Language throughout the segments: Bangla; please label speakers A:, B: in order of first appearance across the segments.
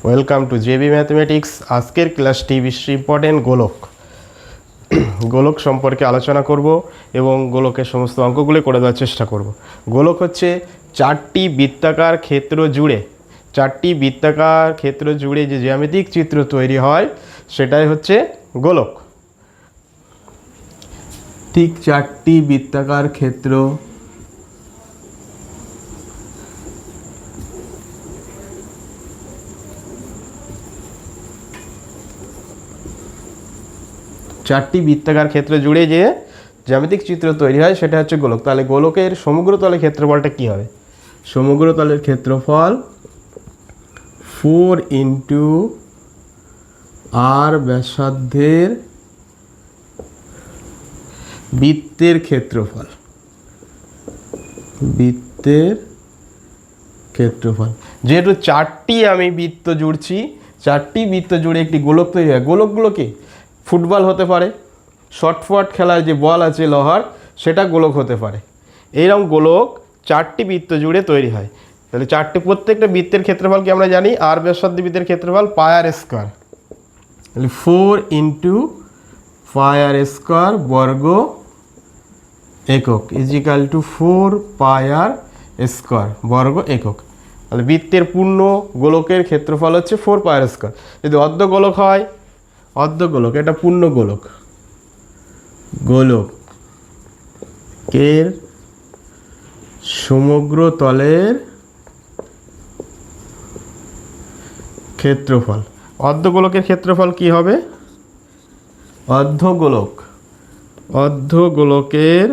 A: Welcome to JB mathematics. আজকের ক্লাসটি বেশি ইম্পর্টেন্ট গোলক সম্পর্কে আলোচনা করব এবং গোলকের সমস্ত অঙ্কগুলি করে দেওয়ার চেষ্টা করব। গোলক হচ্ছে চারটি বৃত্তাকার ক্ষেত্র জুড়ে যে জ্যামিতিক চিত্র তৈরি হয় সেটাই হচ্ছে গোলক। ঠিক চারটি বৃত্তাকার ক্ষেত্র জুড়ে যে জ্যামিতিক চিত্র তৈরি হয় সেটা হচ্ছে গোলক। তাহলে গোলকের সমগ্র তলের ক্ষেত্রফলটা কি হবে? সমগ্র তলের ক্ষেত্রফল 4 ইন্টু আর ব্যাসার্ধের বৃত্তের ক্ষেত্রফল। যেহেতু চারটি আমি বৃত্ত জুড়ছি, চারটি বৃত্ত জুড়ে একটি গোলক তৈরি হয়। গোলকগুলো কি? ফুটবল হতে পারে, শর্টফট খেলার যে বল আছে লোহার, সেটা গোলক হতে পারে। এইরকম গোলক চারটি বৃত্ত জুড়ে তৈরি হয়। তাহলে প্রত্যেকটা বৃত্তের ক্ষেত্রফল কি আমরা জানি? আর ব্যাসার্ধ বৃত্তের ক্ষেত্রফল পাই আর স্কোয়ার। তাহলে 4 ইন্টু পাই আর স্কোয়ার বর্গ একক is equal two 4 pi r square বর্গ একক। তাহলে বৃত্তের পূর্ণ গোলকের ক্ষেত্রফল হচ্ছে 4 পাই আর স্কোয়ার। যদি অর্ধগোলক হয়, অর্ধগোলক এটা পূর্ণ গোলকের সমগ্র তলের ক্ষেত্রফল। অর্ধগোলকের ক্ষেত্রফল কি হবে? অর্ধগোলকের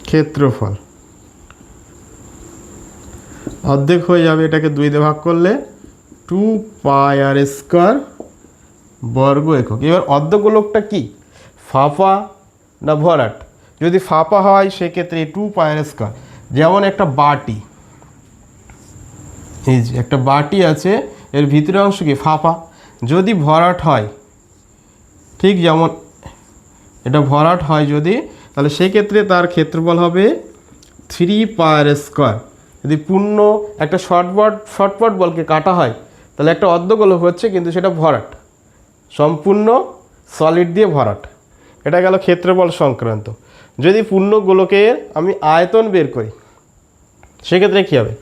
A: ক্ষেত্রফল অর্ধেক হয়ে যাবে, এটাকে 2 দিয়ে ভাগ করলে 2 পাই আর স্কোয়ার বর্গ একক। এবার অর্ধগোলকটা কি, ফাঁপা না ভরাট? যদি ফাঁপা হয় সেক্ষেত্রে 2 পাই আর স্কোয়ার। যেমন একটা বাটি, এই যে একটা বাটি আছে, এর ভিতরের অংশ কি ফাঁপা। যদি ভরাট হয়, ঠিক যেমন এটা ভরাট হয় যদি, তাহলে সেক্ষেত্রে তার ক্ষেত্রফল হবে 3 পাই আর স্কোয়ার। যদি পূর্ণ একটা শর্টপট বলকে কাটা হয়, তাহলে একটা অর্ধগোলক হচ্ছে, কিন্তু সেটা ভরাট, সম্পূর্ণ সলিড দিয়ে ভরাট। এটা গেল ক্ষেত্রফল সংক্রান্ত। যদি পূর্ণ গোলকের আমি আয়তন বের করি, সেক্ষেত্রে কী হবে?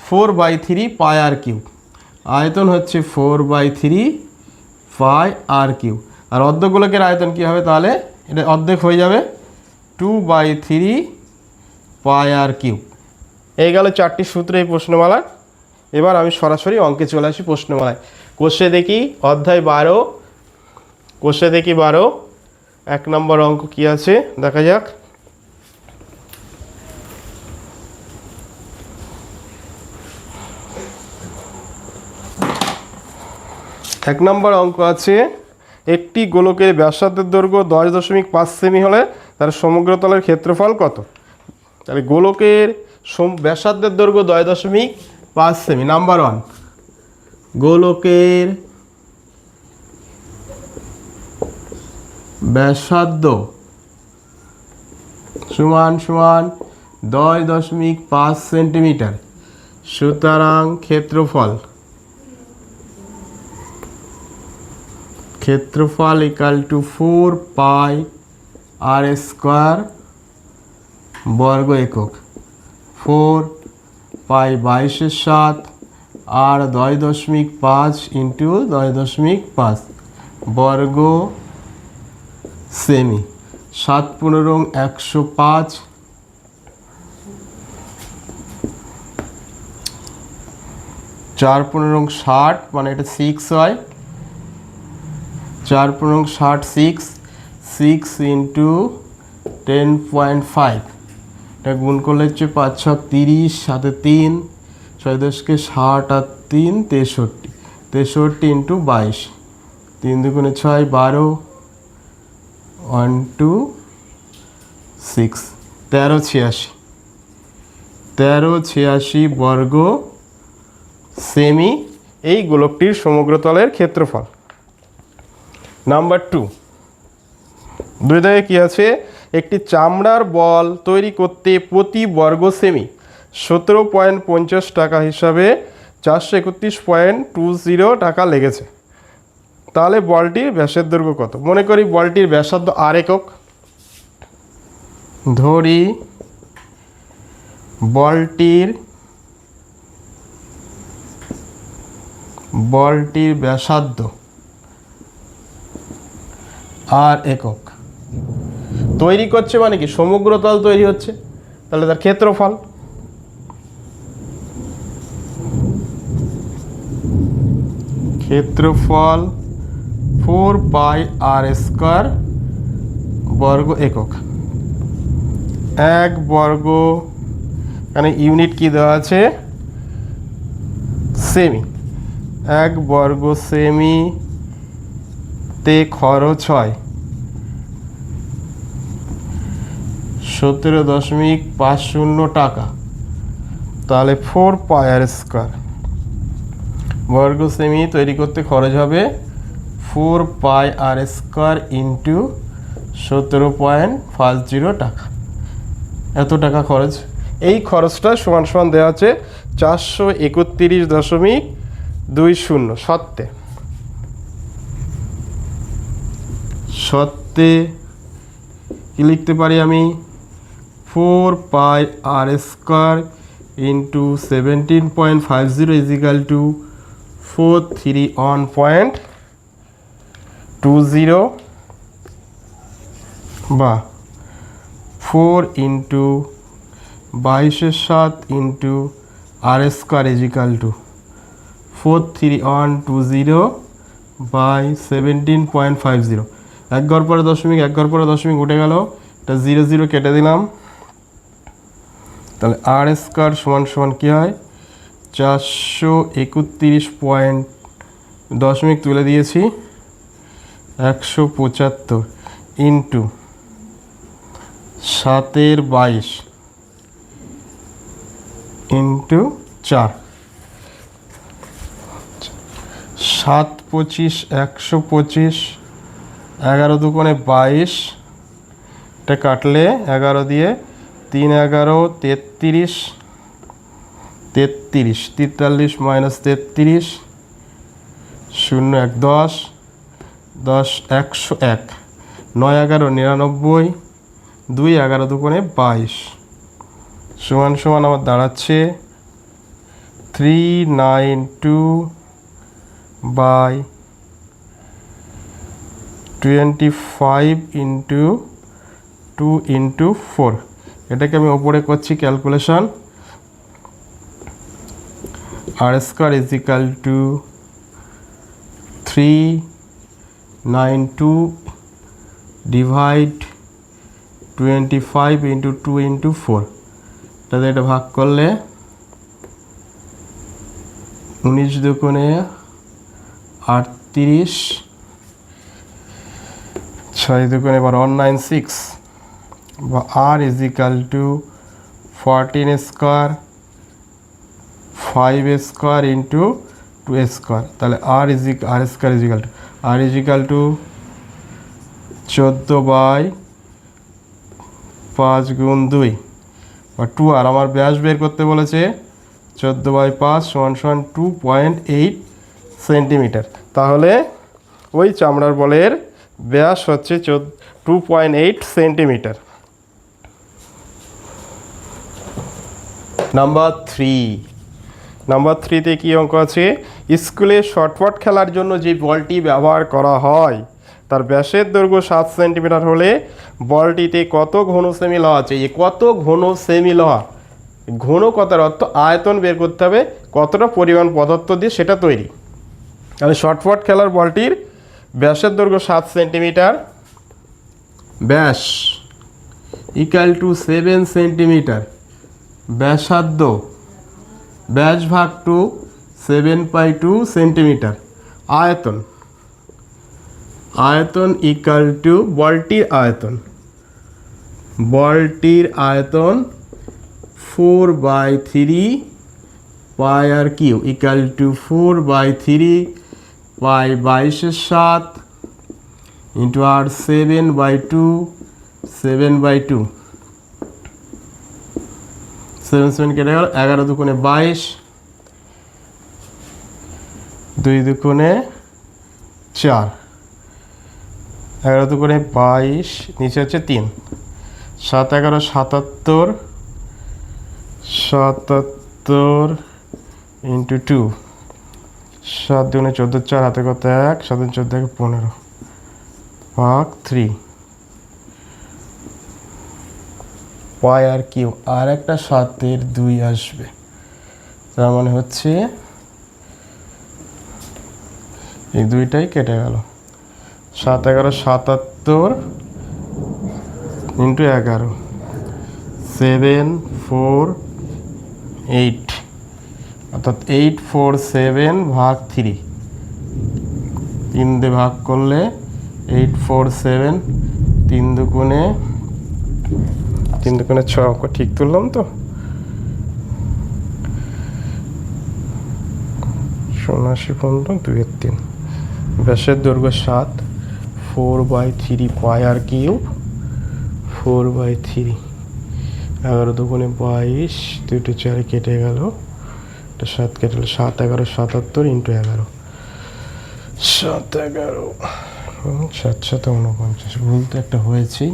A: 4/3 পাই আর কিউব। আয়তন হচ্ছে 4/3 পাই আর কিউব। আর অর্ধগোলকের আয়তন কী হবে? তাহলে এটা অর্ধেক হয়ে যাবে 2/3 পাই আর কিউব। এই গেল চারটি সূত্র এই প্রশ্নমালার। এবার আমি সরাসরি অঙ্কে চলে আসি প্রশ্নমালায়। কোষে দেখি অধ্যায় 12, 1 নম্বর অঙ্ক কি আছে দেখা যাক। এক নম্বর অঙ্ক আছে, একটি গোলকের ব্যাসার্ধের দৈর্ঘ্য 10.5 সেমি হলে তার সমগ্র তলের ক্ষেত্রফল কত? তাহলে গোলকের ব্যাসার্ধের দৈর্ঘ্য 10.5 সেমি। নাম্বার 1, গোলকের ব্যাসার্ধ সমান 10.5 সেন্টিমিটার। সুতরাং ক্ষেত্রফল equal to 4 pi r square বর্গ একক। 4 পাই 22/7 আর 10.5 ইন্টু 10.5 বর্গ সেমি। 7 × 105, 4 × 60, মানে এটা 6 হয়। 4 × 60 6 ইন্টু 10.5, এটা গুণ করলে হচ্ছে 5 × 30, 7 3, 6 10 60 আর 3 63, 63 ইন্টু 22, 3 2 6 12, 1 2 6, 1386 বর্গ সেমি এই গোলকটির সমগ্র তলের ক্ষেত্রফল। নাম্বার 2, 2 দাগে কি আছে? একটি চামড়ার বল তৈরি করতে প্রতি বর্গ সেমি 17.50 টাকা হিসাবে 431.20 টাকা লেগেছে। তাহলে বলটির ব্যাসের দৈর্ঘ্য কত? মনে করি বলটির ব্যাসার্ধ আর একক, ধরি বলটির ব্যাসার্ধ আর একক। তৈরি করছে মানে কি? সমগ্র তল তৈরি হচ্ছে, তাহলে তার ক্ষেত্রফল। ক্ষেত্রফল 4 পাই আর স্কয়ার বর্গ একক। এক বর্গ, এখানে ইউনিট কি দেওয়া আছে? সেমি। এক বর্গ সেমি তে খরচ হয় 17.50 টাকা। তাহলে 4 পাই আর স্কয়ার বর্গ সেমি তৈরি করতে খরচ হবে 4 পাই আর স্কয়ার ইন্টু 17.50 টাকা। এত টাকা খরচ। এই খরচটা সমান সমান দেওয়া আছে 431.20 সত্ত্বে। কি লিখতে পারি আমি? 4 pi r square into 17.50 equal to 431.20 বা 4 into 22/7 into r square equal to 431.20 by 17.50। এক ঘর পরে দশমিক উঠে গেল, এটা 0 0 কেটে দিলাম। তাহলে আর স্কয়ার সমান সমান কী হয়? 431 দশমিক তুলে দিয়েছি 175 ইন্টু 7/22 ইন্টু 4, 7 25 125, 11 দুগুণে 22, এটা কাটলে 11 দিয়ে 3 11 33, 43 মাইনাস 33 0 1 10, 10 101, 9 11 99, 2 11 দুগুণে 22 সমান সমান আমার দাঁড়াচ্ছে 392 বাই 25 ইন্টু 2 ইন্টু 4। এটাকে আমি ওপরে করছি calculation. R square equal to 392 divide 25 into 2 into 4। তাহলে এটা ভাগ করলে 19 দুগুণে 38, 6 দুগুণে 196 বা r equal to 14 square 5 square into 2 square. তাহলে আর স্কয়ার ইজিক্যাল টু 14/5 গুণ 2 বা 2। আর আমার ব্যাস বের করতে বলেছে 14/5 সমান সমান 2.8 সেন্টিমিটার। তাহলে ওই চামড়ার বলের ব্যাস হচ্ছে 2.8 সেন্টিমিটার। নাম্বার 3তে কি অঙ্ক আছে? স্কুলে শটপাট খেলার জন্য যে বলটি ব্যবহার করা হয় তার ব্যাসের দৈর্ঘ্য 7 সেন্টিমিটার হলে বলটিতে কত ঘন সেমি লোহা আছে? কত ঘন সেমি লোহা, ঘন কথার অর্থ আয়তন বের করতে হবে কতটা পরিমাণ পদার্থ দিয়ে সেটা তৈরি। তাহলে শটপাট খেলার বলটির ব্যাসের দৈর্ঘ্য 7 সেন্টিমিটার, ব্যাস ইকুয়াল টু 7 সেন্টিমিটার, ব্যাসার্ধ ব্যাস ভাগ 2 7/2 সেন্টিমিটার, আয়তন ইকুয়াল টু বলটির আয়তন 4/3 pi r cube equal to 4/3 pi 22/7 into r 7/2 7 7 কেটে গেল, 11 দুগুণে 22, 2 দুগুণে 4, 11 দুগুণে 22, নিচে হচ্ছে 3, 7 11 77, 77 ইন্টু 2, 7 দুগুণে 14, 4 হাতে কত 1, 7 14 15 ভাগ 3 পাই আর কিউ, আর একটা 7 2 আসবে, তার মানে হচ্ছে এই দুইটাই কেটে গেল। 7 11 77 ইন্টু 11, 7 4 8, অর্থাৎ 8 4 7 ভাগ 3, 3 দিয়ে ভাগ করলে 8 4 7, 3 দুগুণে 6, অঙ্ক ঠিক তুললাম তো? 79 15 2 এর 3, ব্যাসের দৈর্ঘ্য 7, 4/3 পাই আর কিউব, 4/3, 11 দুগুণে 22, 2 4 কেটে গেল, 7 কেটে গেল, 7 11 77 ইন্টু 11, 7 11 7 7 49, ভুল তো একটা হয়েছেই,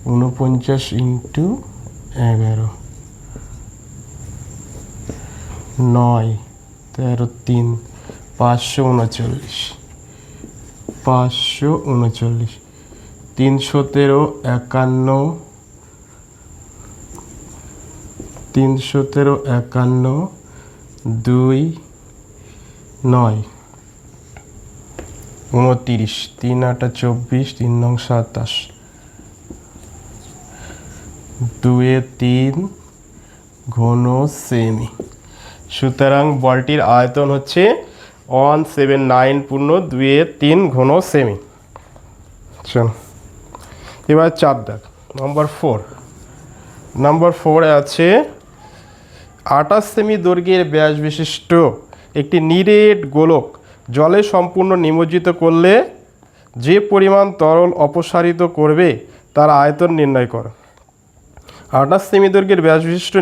A: 49 ইন্টু 11, 9 13 3, 539, 539, 313 51, 313 51, 2 9 29, 3 8 24, 3 9 27, 2 এ 3 ঘন সেমি। সুতরাং বলটির আয়তন হচ্ছে 179 পূর্ণ 2 এ 3 ঘন সেমি। চল এবার 4 দাগ, নম্বর 4 আছে 28 সেমি দৈর্ঘ্যের ব্যাস বিশিষ্ট একটি নিরেট গোলক জলে সম্পূর্ণ নিমজ্জিত করলে যে পরিমাণ তরল অপসারিত করবে তার আয়তন নির্ণয় করো। 28 সেমি দৈর্ঘ্যের ব্যাস বিশিষ্ট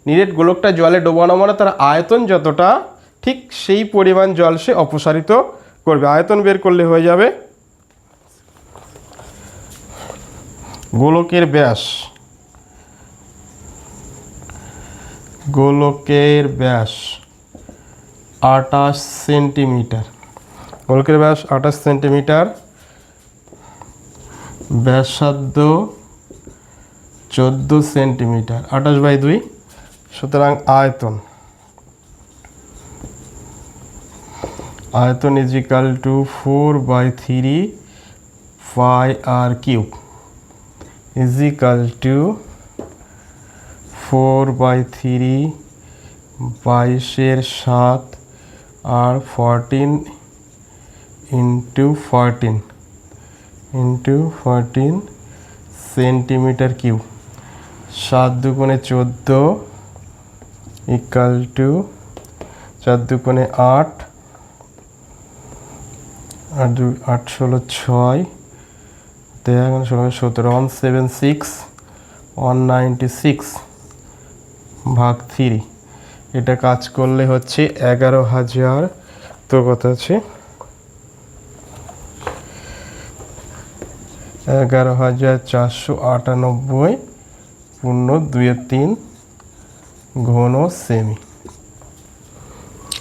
A: নিরেট গোলকটা জলে ডোবানো মানে তার আয়তন যতটা, ঠিক সেই পরিমাণ জল সে অপসারিত করবে। আয়তন বের করলে হয়ে যাবে গোলকের ব্যাস 28 সেন্টিমিটার, গোলকের ব্যাস 28 সেন্টিমিটার, ব্যাসার্ধ 14 সেন্টিমিটার, 28/2, সুতরাং আয়তন is equal to 4/3 pi r cube is equal to 4/3 22 7 আর 14 ইন্টু 14 সেন্টিমিটার কিউব। 7 দুগুণে 14 ইকাল টু 4 দুগুণে 8 আর 8 16 6 16 17 176 196 ভাগ 3, এটা কাজ করলে হচ্ছে 11,000, তো কত আছে 11,498 পূর্ণ 2 এর 3 ঘন সেমি,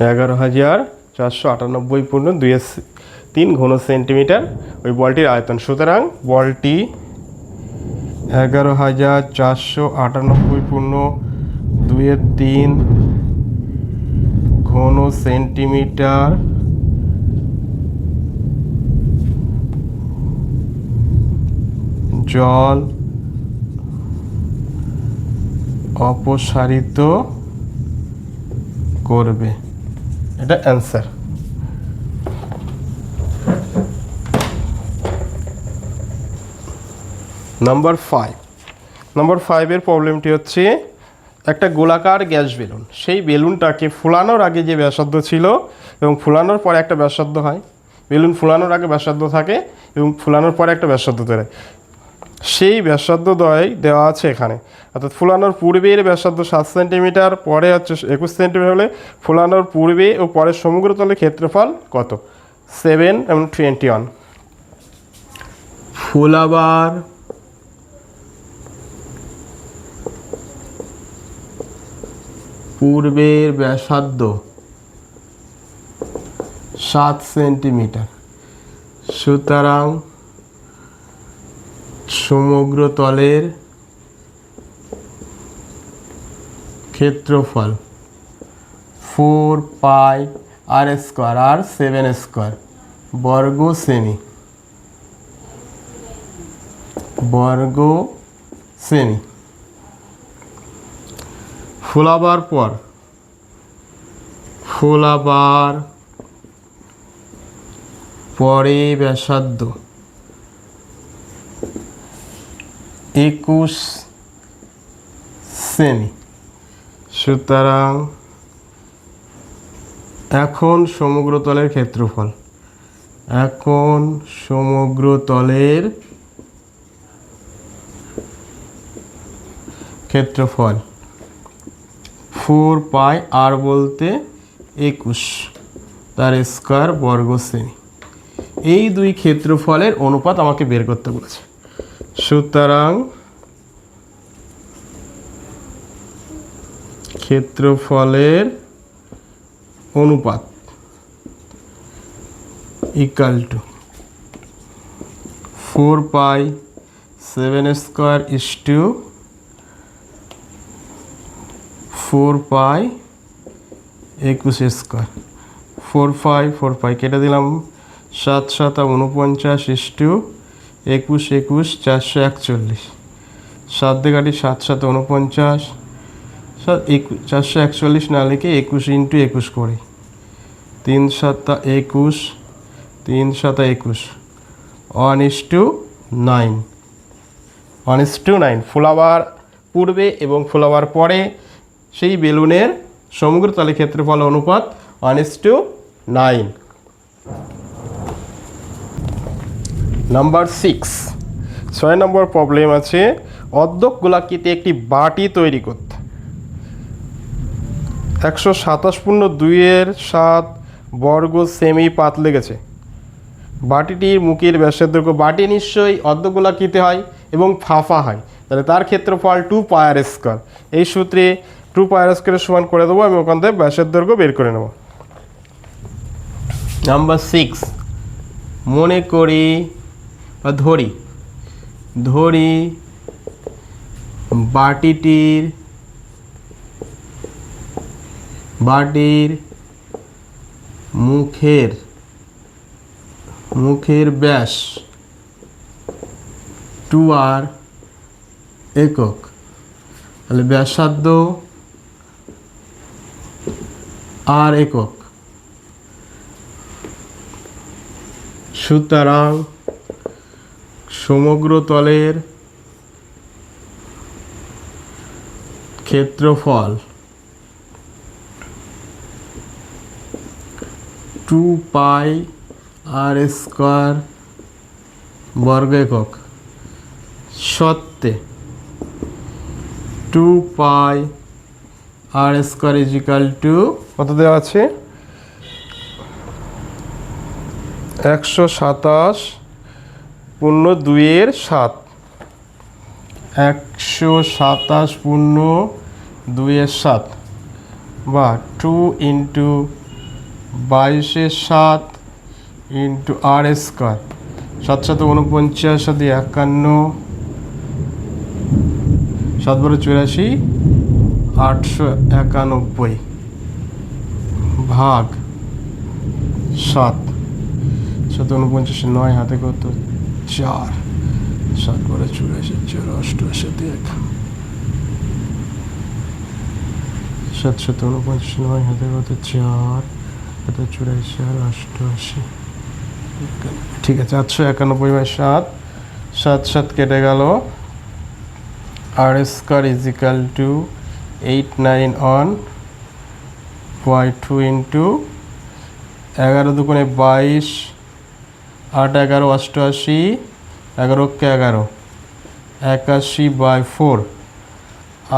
A: 11,498 পূর্ণ 2 এর 3 ঘন সেন্টিমিটার ওই বলটির আয়তন। সুতরাং বলটি 11,498 পূর্ণ 2 এর 3 ঘন সেন্টিমিটার জল অপসারিত করবে, এটা অ্যান্সার। নাম্বার 5 এর প্রবলেমটি হচ্ছে একটা গোলাকার গ্যাস বেলুন, সেই বেলুনটাকে ফুলানোর আগে যে ব্যাসার্ধ ছিল এবং ফুলানোর পরে একটা ব্যাসার্ধ হয়, বেলুন ফুলানোর আগে ব্যাসার্ধ থাকে এবং ফুলানোর পরে একটা ব্যাসার্ধ তৈরি হয়। সেই ব্যাসার্ধদ্বয় দেওয়া আছে এখানে। অর্থাৎ ফুলানোর পূর্বের ব্যাসার্ধ 7 সেন্টিমিটার, পরে হচ্ছে 21 সেন্টিমিটার হলে ফুলানোর পূর্বে ও পরে সমগ্র তলের ক্ষেত্রফল কত? 7 এবং 21। ফুলাবার পূর্বের ব্যাসার্ধ 7 সেন্টিমিটার, সুতরাং সমগ্র তলের ক্ষেত্রফল 4 পাই আর স্কোয়ার আর 7 স্কোয়ার বর্গ সেমি, বর্গ সেমি। ফোলাবার পর ফোলাবার পরে ব্যাসার্ধ 21 সেমি, সুতরাং এখন সমগ্র তলের ক্ষেত্রফল, এখন সমগ্র তলের ক্ষেত্রফল 4 পাই আর বলতে 21 তার স্কোয়ার বর্গ সেমি। এই দুই ক্ষেত্রফলের অনুপাত আমাকে বের করতে বলেছে। সুতরাং ক্ষেত্রফলের অনুপাত equal to 4 pi 7 square is to 4 pi 21 square. 4 pi কেটে দিলাম, 7 7 49 ইস টু 21 21 441। 7 দিয়ে কাটি 7 7 49, 441 না লিখে 21 ইন্টু 21 করি, 3 7 21, 3 7 21, 1:9, 1:9। ফোলাবার পূর্বে এবং ফোলাবার পরে সেই বেলুনের সমগ্র তলের ক্ষেত্রফল অনুপাত 1:9। নাম্বার 6 নম্বর প্রবলেম আছে অর্ধক গোলাকৃতি একটি বাটি তৈরি করতে 127.2 বর্গ সেমি পাত লেগেছে। বাটিটির মুখের ব্যাসের দৈর্ঘ্য, বাটি নিশ্চয়ই অর্ধক গোলাকৃতি হয় এবং ফাঁপা হয়, তাহলে তার ক্ষেত্রফল 2 পাই আর স্কোয়ার। এই সূত্রে 2 পাই আর স্কোয়ারের সমান করে দেবো, আমি ওখান থেকে ব্যাসের দৈর্ঘ্য বের করে নেব। নাম্বার 6 মনে করি বা ধরি বাটির মুখের ব্যাস 2 আর একক, তাহলে ব্যাসার্ধ আর একক, সুতরাং সমগ্র তলের ক্ষেত্রফল 2 পাই আর স্কোয়ার বর্গ একক সত্ত্বে 2 পাই r square is equal two কত দেওয়া আছে? 127.2 127.2 বা 2 ইন্টু 22 ইন্টু আর স্কোয়ার, 7 7 49 7 51, 7 12 84, 891 ভাগ 7, 7 49 9 হাতে কত 4, 7 12 84 4 88 1, 7 7 49 9 হাতে কত 4, 7 84 88, ঠিক আছে। 891/7, 7 7 কেটে গেল, r square is equal to 891.2 into 11 দুগুণে 22, 8 11 88, 11 কে 11, 81/4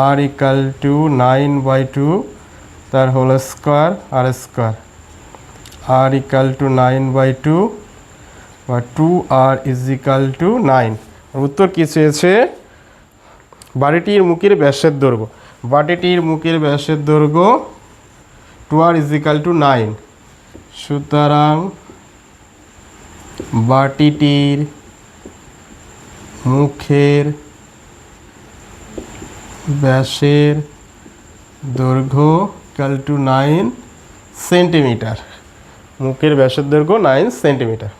A: আর ইকাল টু 9/2 তার whole square r square r equal to 9/2 বা 2r ইজ ইকাল টু 9। উত্তর কী চেয়েছে? বাড়িটির মুখের ব্যাসের দৈর্ঘ্য, বাটিটির মুখের ব্যাসের দৈর্ঘ্য 2r ইজ ইকাল টু 9। সুতরাং বাটিটির মুখের ব্যাসের দৈর্ঘ্য ইকাল টু 9 সেন্টিমিটার। মুখের ব্যাসের দৈর্ঘ্য 9 সেন্টিমিটার।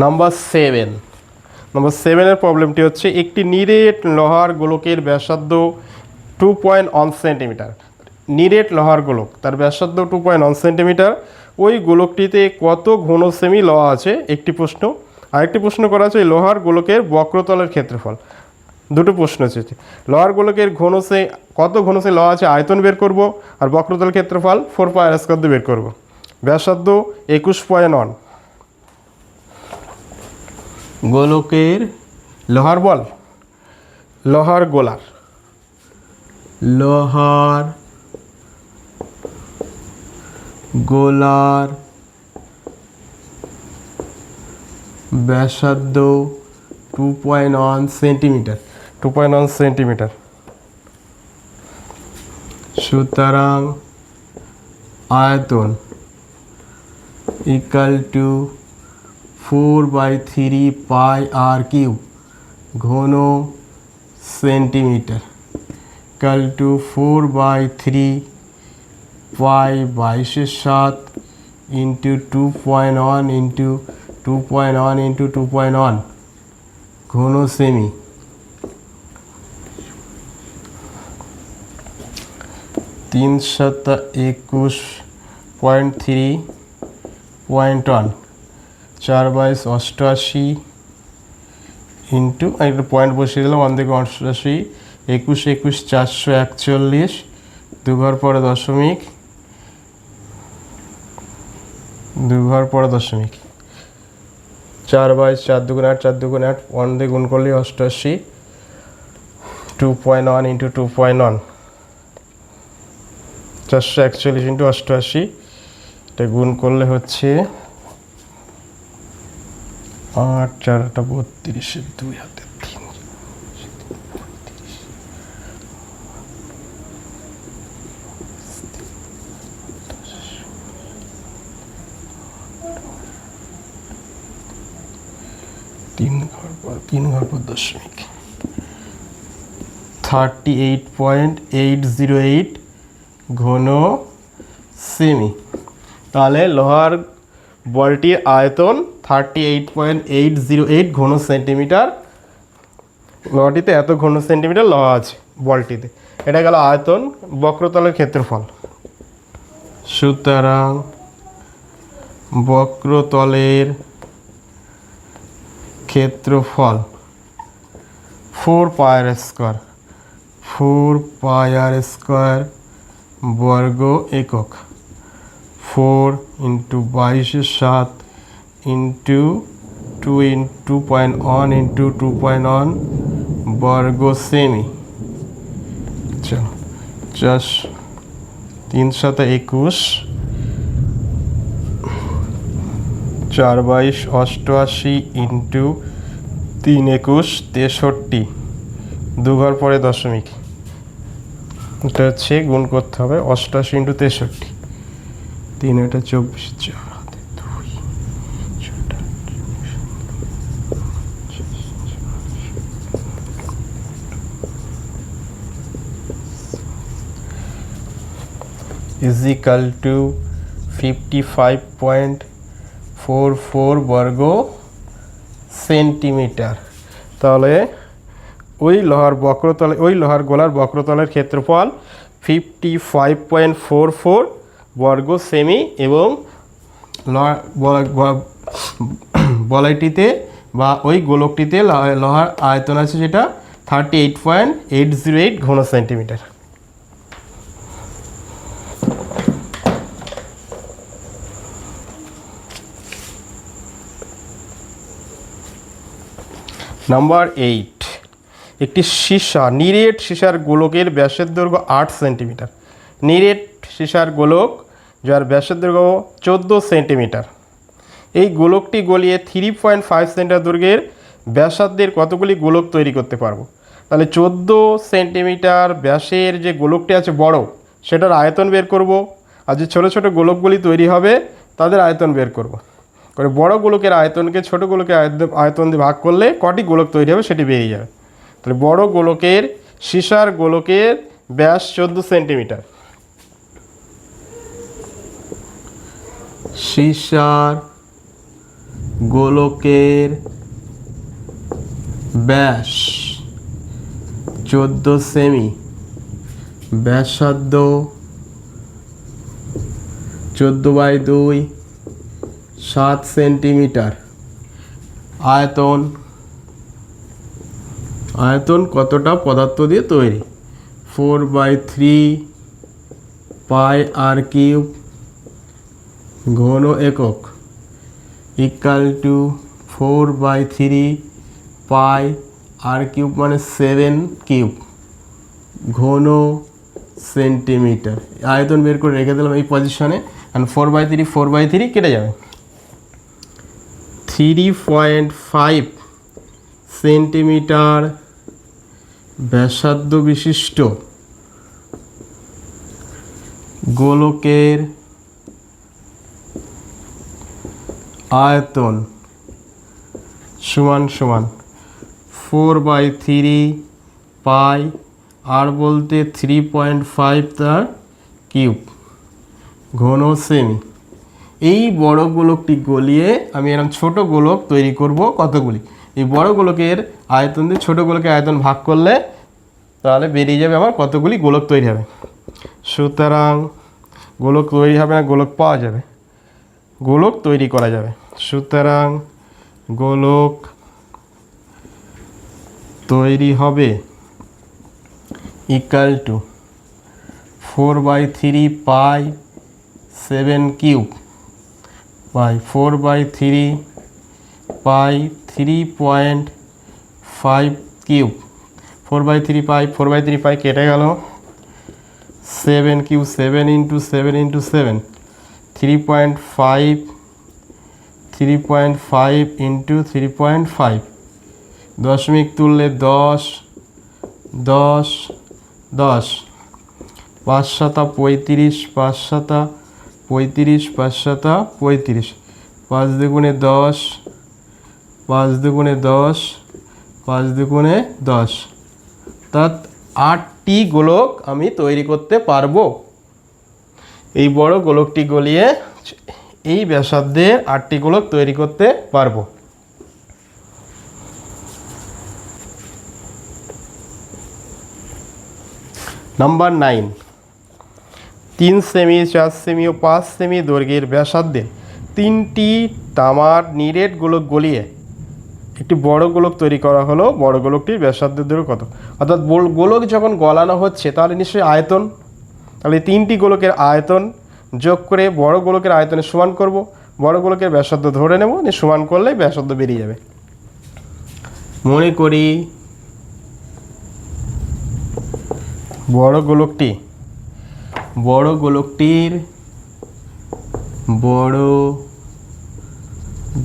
A: নাম্বার 7, নম্বর 7-এর প্রবলেমটি হচ্ছে একটি নিরেট লোহার গোলকের ব্যাসার্ধ 2.1 সেন্টিমিটার। নিরেট লোহার গোলক, তার ব্যাসার্ধ 2.1 সেন্টিমিটার। ওই গোলকটিতে কত ঘন সেমি লোহা আছে একটি প্রশ্ন। আরেকটি প্রশ্ন করা আছে লোহার গোলকের বক্রতলের ক্ষেত্রফল। দুটো প্রশ্ন আছে, লোহার গোলকের কত ঘন সেমি লোহা আছে আয়তন বের করব, আর বক্রতলের ক্ষেত্রফল 4πr² দিয়ে বের করব। ব্যাসার্ধ 21.1। গোলকের লোহার বল, লোহার গোলার, লোহার গোলার ব্যাসার্ধ 2.1 সেন্টিমিটার, 2.1 সেন্টিমিটার। সুতরাং আয়তন ইকাল টু 4/3 πr³ ঘন centimetre equal to 4/3 π/7 into 2.1 into 2.1 into 2.1 ঘন সেমি। 321.1 4/88 ইন্টু একটা পয়েন্ট বসিয়ে দিলাম, 1 থেকে 88, 21 21 441, 2 ঘর পরে দশমিক, 2 ঘর পরে দশমিক, 4/4 2 8 4 2 8, 1 দিয়ে গুণ করলে 88, 2.1 ইন্টু 2.1 441 ইন্টু 88, এটা গুণ করলে হচ্ছে 8 4 32, 2 হাতে 3, 3 ঘর পর দশমিক, 38.808 ঘন সেমি। তাহলে লোহার বলটির আয়তন 38.808 ঘন সেন্টিমিটার। লোহাটিতে এত ঘন সেন্টিমিটার লোহা আছে বলটিতে। এটা গেল আয়তন, বক্রতলের ক্ষেত্রফল। সুতরাং বক্রতলের ক্ষেত্রফল 4πr², 4πr² বর্গ একক, 4 ইন্টু 22/7 ইন্টু 2.1 ইন্টু 2.1 বর্গ সেমি। চলো 3 7 21, 4/88 ইন্টু 3 21 63, 2 ঘর পরে দশমিক, এটা হচ্ছে গুণ করতে হবে 88 ইন্টু 63, 3 এটা 24, 4 হাতে 2, 4 ইজ ইকাল টু 55.44 বর্গ সেন্টিমিটার। তাহলে ওই লোহার গোলার বক্রতলের ক্ষেত্রফল 55.44 বর্গ সেমি এবং বলয়টিতে বা ওই গোলকটিতে লোহার আয়তন আছে যেটা 38.808 ঘন সেন্টিমিটার। নাম্বার 8, একটি সীসা নিরেট সীসার গোলকের ব্যাসের দৈর্ঘ্য 8 সেন্টিমিটার। নিরেট সীসার গোলক যার ব্যাসের দৈর্ঘ্য 14 সেন্টিমিটার। এই গোলকটি গলিয়ে 3.5 সেন্টিমিটার দৈর্ঘ্যের ব্যাসার্ধের কতগুলি গোলক তৈরি করতে পারবো? তাহলে 14 সেন্টিমিটার ব্যাসের যে গোলকটি আছে বড়, সেটার আয়তন বের করব, আর যে ছোটো ছোটো গোলকগুলি তৈরি হবে তাদের আয়তন বের করব। করে বড় গোলকের আয়তনকে ছোট গোলকের আয়তন দিয়ে ভাগ করলে কটি গোলক তৈরি হবে সেটি বেরিয়ে যাবে। তাহলে বড় গোলকের সীসার গোলকের ব্যাস 14 সেন্টিমিটার। সীসার গোলকের ব্যাস 14 সেমি, ব্যাসার্ধ 14/2 7 সেন্টিমিটার। আয়তন কতটা পদার্থ দিয়ে তৈরি? 4/3 পাই আর কিউব ঘন একক equal to 4/3 pi r cube মানে 7 কিউব ঘন সেন্টিমিটার। আয়তন বের করে রেখে দিলাম এই পজিশনে। অ্যান্ড 4/3 কেটে যাবে। 3.5 সেন্টিমিটার ব্যাসার্ধ বিশিষ্ট গোলকের আয়তন সমান 4/3 পাই আর বলতে 3.5 তার কিউব ঘন সেমি। এই বড় গোলকটি গলিয়ে আমি এরকম ছোট গোলক তৈরি করব কতগুলি। এই বড় গোলকের আয়তন দিয়ে ছোট গোলকের আয়তন ভাগ করলে তাহলে বেরিয়ে যাবে আমার কতগুলি গোলক তৈরি হবে। সুতরাং গোলক তৈরি হবে না, গোলক পাওয়া যাবে, গোলক তৈরি করা যাবে। সুতরাং গোলক তৈরি হবে equal to 4/3 pi 7 cube by 4/3 pi 3.5 cube. 4/3 pi কেটে গেল, 7 কিউব 7 ইন্টু 7 ইন্টু 7 3.5 ইন্টু 3.5 দশমিক তুললে 10 10 10 5 7 35 5 7 35 5 7 35 5 দুগুণে 10 5 দুগুণে 10 5 দুগুণে 10 অর্থাৎ 8টি গোলক আমি তৈরি করতে পারবো। এই বড় গোলকটি গলিয়ে এই ব্যাসার্ধের 8টি গোলক তৈরি করতে পারবো। নাম্বার 9, 3 সেমি 4 সেমি ও 5 সেমি দৈর্ঘ্যের ব্যাসার্ধে 3টি তামার নিরেট গোলক গলিয়ে একটি বড় গোলক তৈরি করা হলো। বড় গোলকটির ব্যাসার্ধের দৈর্ঘ্য কত? অর্থাৎ গোলক যখন গলানো হচ্ছে তাহলে নিশ্চয়ই আয়তন, তাহলে 3টি গোলকের আয়তন যোগ করে বড় গোলকের আয়তনের সমান করব। বড় গোলকের ব্যাসার্ধ ধরে নেব, সমান করলে ব্যাসার্ধ বেরিয়ে যাবে। মনে করি বড়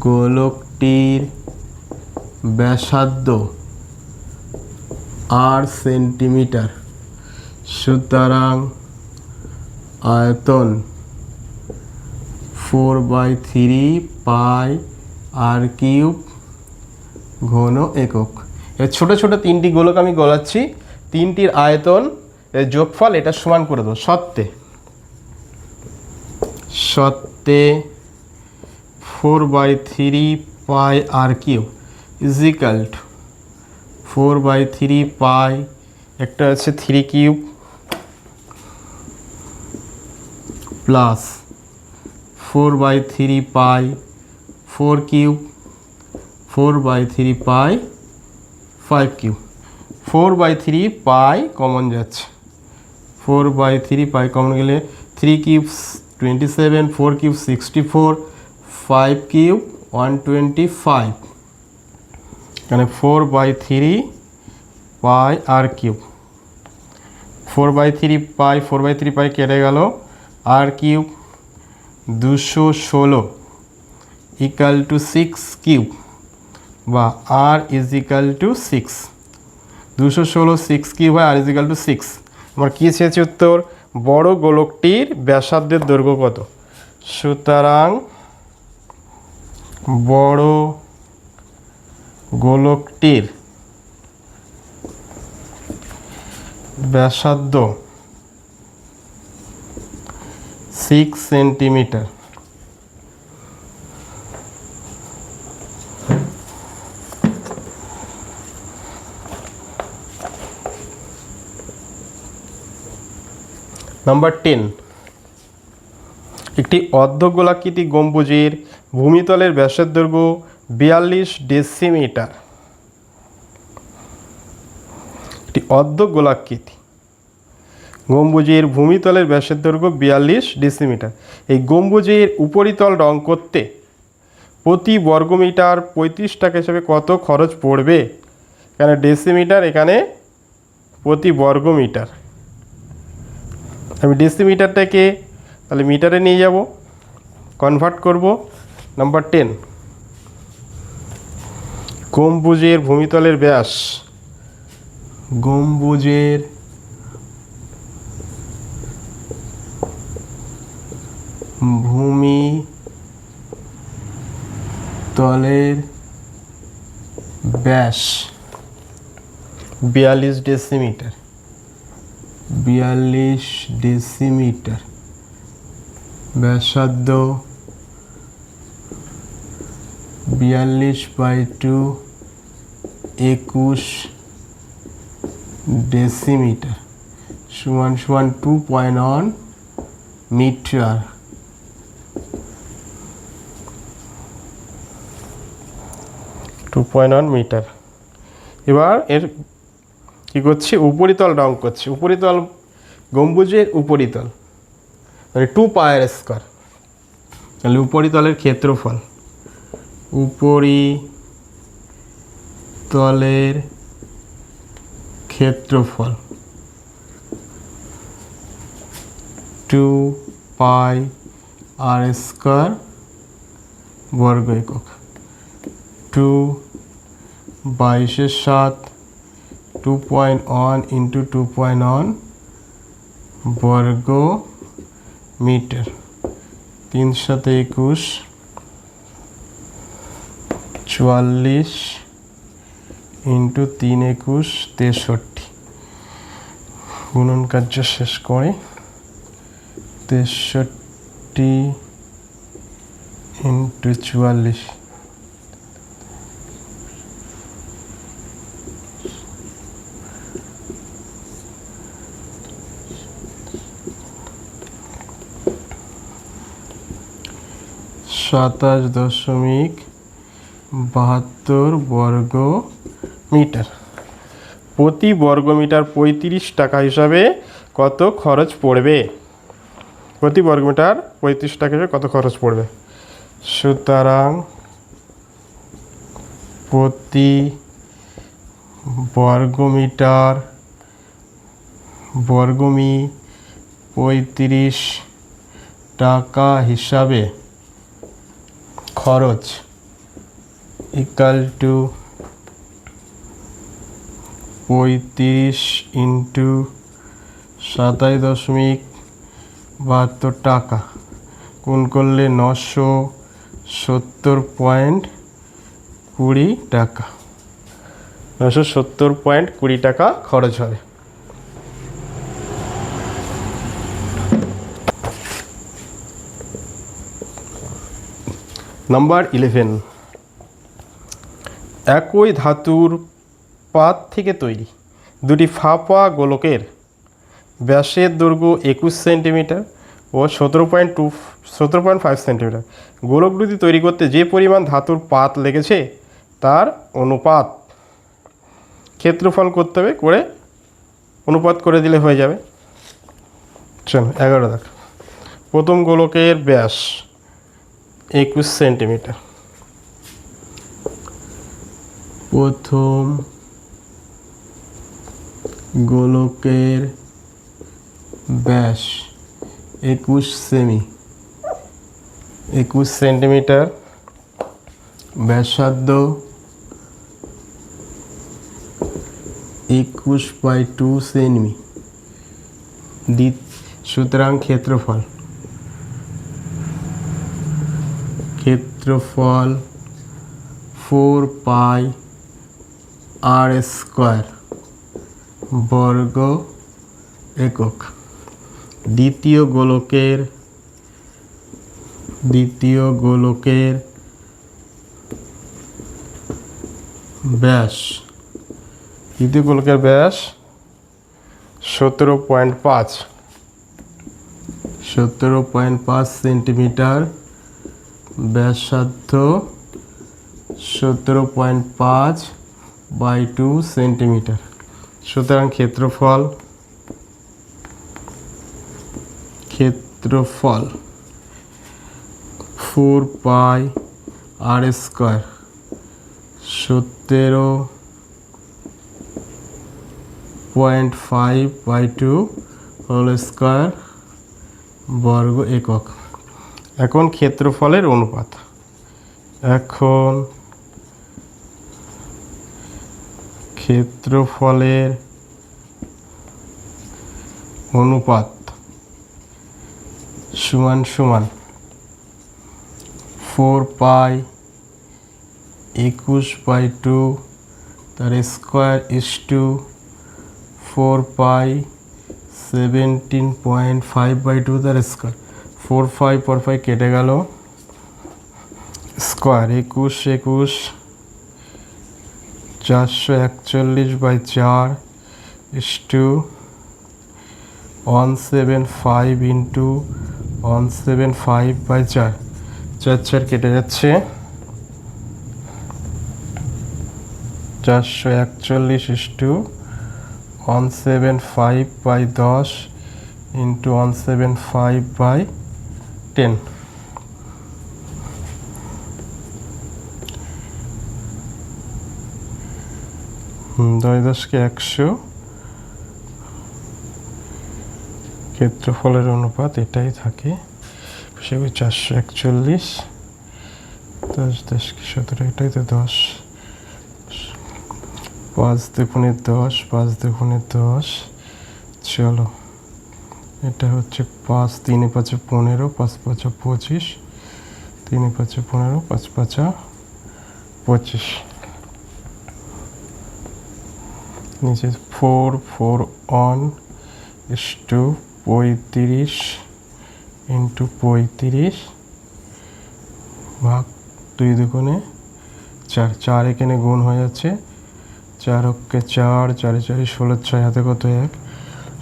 A: গোলকটির ব্যাসার্ধ 8 সেন্টিমিটার। সুতরাং আয়তন 4/3 পাই আর কিউব ঘন একক। এর ছোটো ছোটো 3টি গোলক আমি গলাচ্ছি, 3টির আয়তন এর যোগফল এটা সমান করে দেবো। সত্ত্বে 4/3 pi r cube is equal two 4/3 পাই, একটা আছে 3 কিউব প্লাস 4/3 পাই 4 কিউব 4/3 পাই 5 কিউব। 4/3 পাই কমন যাচ্ছে, 4/3 পাই কমন গেলে 3 কিউব 27, 4 কিউব 64, 5 কিউব 125। এখানে 4/3 r কিউব, 4/3 পাই কেটে গেল, r cube 216 equal to 6 cube, বা r is equal two 6, 216 6 cube হয়, r ইজ ইকাল টু 6। আমার কী চেয়েছে উত্তর? বড় গোলকটির ব্যাসার্ধের দৈর্ঘ্য কত? সুতরাং বড় গোলকটির ব্যাসার্ধ 6 সেন্টিমিটার। নাম্বার 10, একটি অর্ধগোলাকৃতি গম্বুজের ভূমিতলের ব্যাসের দৈর্ঘ্য 42 ডেসিমিটার। একটি অর্ধগোলাকৃতি গম্বুজের ভূমিতলের ব্যাসের দৈর্ঘ্য 42 ডেসিমিটার। এই গম্বুজের উপরিতল রং করতে প্রতি বর্গমিটার 35 টাকা হিসাবে কত খরচ পড়বে? এখানে ডেসিমিটার, এখানে প্রতি বর্গমিটার। আমি ডেসিমিটারটাকে তাহলে মিটারে নিয়ে যাব, কনভার্ট করব। নাম্বার 10, গম্বুজের ভূমিতলের ব্যাস, গম্বুজের ভূমিতলের ব্যাস 42 ডেসিমিটার, 42 ডেসিমিটার। ব্যাসার্ধ 42/2 21 ডেসিমিটার সমান 2.1 মিটার। মিটার। এবার এর কী করছি? উপরিতল রং করছি। উপরিতল, গম্বুজের উপরিতল মানে 2πr²। তাহলে উপরিতলের ক্ষেত্রফল, উপরিতলের ক্ষেত্রফল 2πr² বর্গ একক। 2/7 2.1 × 2.1 বর্গ মিটার। 3 × 21 × 3 × 63। গুণন কার্য শেষ করে 63 × 44। (27.72 বর্গ মিটার। প্রতি বর্গমিটার 35 টাকা হিসাবে কত খরচ পড়বে? প্রতি বর্গমিটার 35 টাকা হিসাবে কত খরচ পড়বে? সুতরাং প্রতি বর্গমিটার 35 টাকা হিসাবে খরচ ইকাল টু 35 × 27.72 টাকা গুণ করলে 970.20 টাকা। 970.20 টাকা খরচ হবে। নাম্বার 11, একই ধাতুর পাত থেকে তৈরি দুটি ফাঁপা গোলকের ব্যাসের দৈর্ঘ্য 21 সেন্টিমিটার ও 17.5 সেন্টিমিটার। গোলক দুটি তৈরি করতে যে পরিমাণ ধাতুর পাত লেগেছে তার অনুপাত ক্ষেত্রফল করতে হবে, করে অনুপাত করে দিলে হয়ে যাবে। চলো 11 দেখ। প্রথম গোলকের ব্যাস 21 সেন্টিমিটার, প্রথম গোলকের ব্যাস 21 সেমি 21 সেন্টিমিটার, ব্যাসার্ধ 21/2 সেমি। সুতরাং ক্ষেত্রফল 4 পাই আর স্কোয়ার বর্গ একক। দ্বিতীয় গোলকের ব্যাস 17.5 সেন্টিমিটার, ব্যাসার্ধ 17.5/2 সেন্টিমিটার। সুতরাং ক্ষেত্রফল 4 pi r square 17.5/2 whole square বর্গ একক। এখন ক্ষেত্রফলের অনুপাত, সমান 4 পাই 21/2 তার স্কোয়ার ইসটু 4 পাই 17.5/2 তার স্কোয়ার। 4 5 কেটে গেল, স্কোয়ার 21 441/4 ইসটু 175 ইন্টু 175/4, 4 কেটে যাচ্ছে, 441 ইসটু 175/10 ইন্টু 175/10। 10 কে 100। ক্ষেত্রফলের অনুপাত এটাই থাকে, 441 10 কে 17, এটাই তো 10, 5 দুগুণে 10, 5 দুগুণে 10। চলো, এটা হচ্ছে 5 3 5 15, 5 5 25, 3 5 15, 5 5 25। নিচে 4 4 1 ইসটু 35 ইন্টু 35 ভাগ 2 দুগুণে 4, 4 এখানে গুণ হয়ে যাচ্ছে, 4 অক্ষে 4, 4 4 16, 6 হাতে কত 1,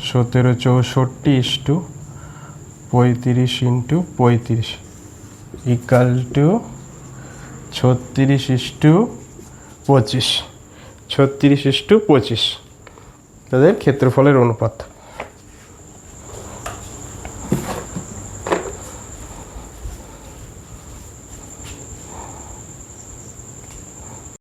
A: 17 64 ইসটু 35 ইন্টু 35 ইকাল টু 36 ইসটু 25, 36 ইসটু 25 তাদের ক্ষেত্রফলের অনুপাত।